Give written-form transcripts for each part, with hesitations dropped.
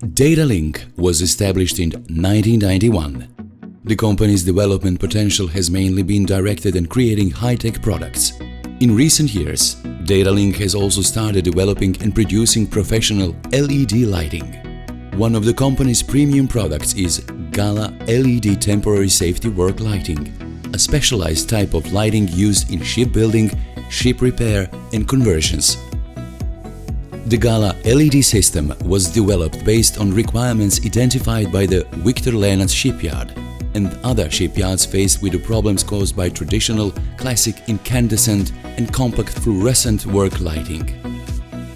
Datalink was established in 1991. The company's development potential has mainly been directed in creating high-tech products. In recent years, Datalink has also started developing and producing professional LED lighting. One of the company's premium products is GALA LED temporary safety work lighting, a specialized type of lighting used in shipbuilding, ship repair and conversions. The GALA LED system was developed based on requirements identified by the Viktor Lenac shipyard and other shipyards faced with the problems caused by traditional, classic incandescent and compact fluorescent work lighting.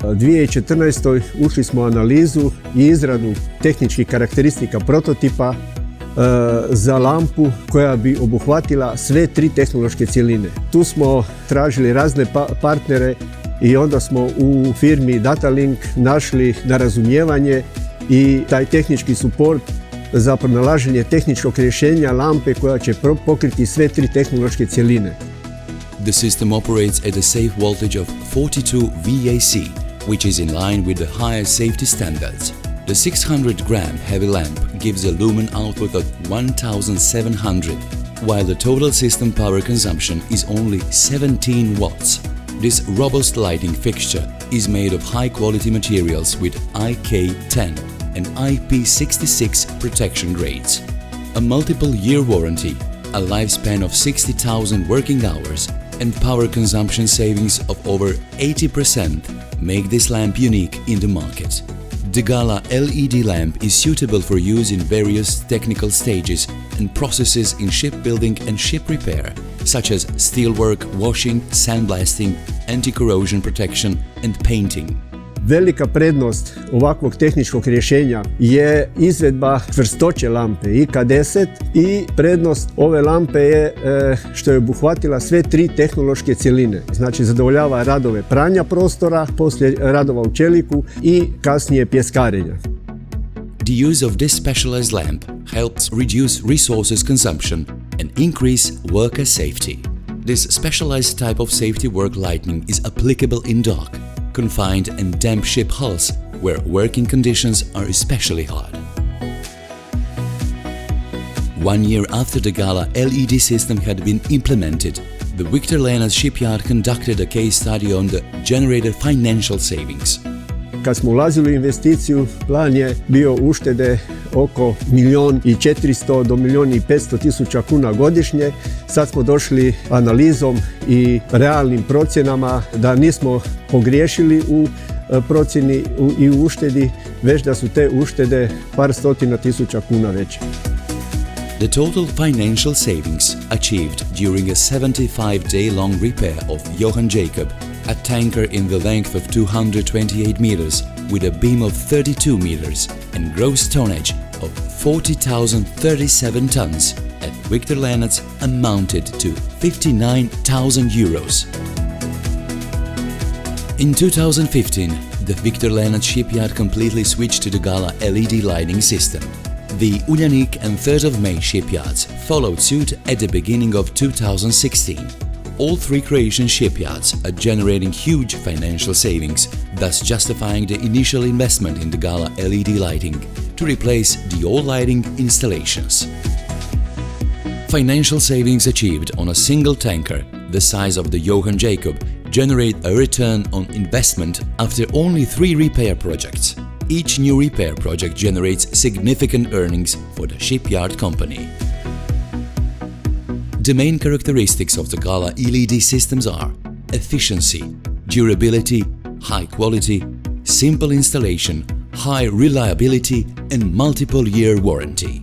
U 2014. ušli smo u analizu i izradu tehničkih karakteristika prototipa za lampu koja bi obuhvatila sve tri tehnološke cjeline. Tu smo tražili razne partnere i onda smo u firmi Datalink našli na razumijevanje i taj tehnički suport za pronalaženje tehničkog rješenja lampe koja će pokriti sve tri tehnološke cjeline. The system operates at a safe voltage of 42 VAC, which is in line with the higher safety standards. The 600-gram heavy lamp gives a lumen output of 1700, while the total system power consumption is only 17 watts. This robust lighting fixture is made of high-quality materials with IK10 and IP66 protection grades. A multiple-year warranty, a lifespan of 60,000 working hours and power consumption savings of over 80% make this lamp unique in the market. The GALA LED lamp is suitable for use in various technical stages and processes in shipbuilding and ship repair, such as steelwork, washing, sandblasting, anti-corrosion protection and painting. Velika prednost ovakvog tehničkog rješenja je izvedba čvrstoće lampe IK10 i prednost ove lampe je što je obuhvatila sve tri tehnološke cjeline. Znači zadovoljava radove pranja prostora, poslije radova u čeliku i kasnije pjeskarenja. The use of this specialized lamp helps reduce resources consumption and increase worker safety. This specialized type of safety work lighting is applicable in dock, confined and damp ship hulls, where working conditions are especially hard. 1 year after the GALA LED system had been implemented, the Viktor Lenac shipyard conducted a case study on the generated financial savings. Kad smo ulazili u investiciju, plan je bio uštede oko 1.400.000 do 1.500.000 kuna godišnje. Sad smo došli analizom i realnim procjenama da nismo pogriješili u procjeni i u uštedi, već da su te uštede par stotina tisuća kuna veće. The total financial savings achieved during a 75-day-long repair of Johann Jakob, a tanker in the length of 228 meters with a beam of 32 meters and gross tonnage of 40,037 tons at Viktor Lenac amounted to 59,000 euros. In 2015, the Viktor Lenac shipyard completely switched to the GALA LED lighting system. The Uljanik and 3rd of May shipyards followed suit at the beginning of 2016. All three Croatian shipyards are generating huge financial savings, thus justifying the initial investment in the GALA LED lighting to replace d.o.o lighting installations. Financial savings achieved on a single tanker, the size of the Johann Jakob, generate a return on investment after only 3 repair projects. Each new repair project generates significant earnings for the shipyard company. The main characteristics of the GALA LED systems are efficiency, durability, high quality, simple installation, high reliability and multiple-year warranty.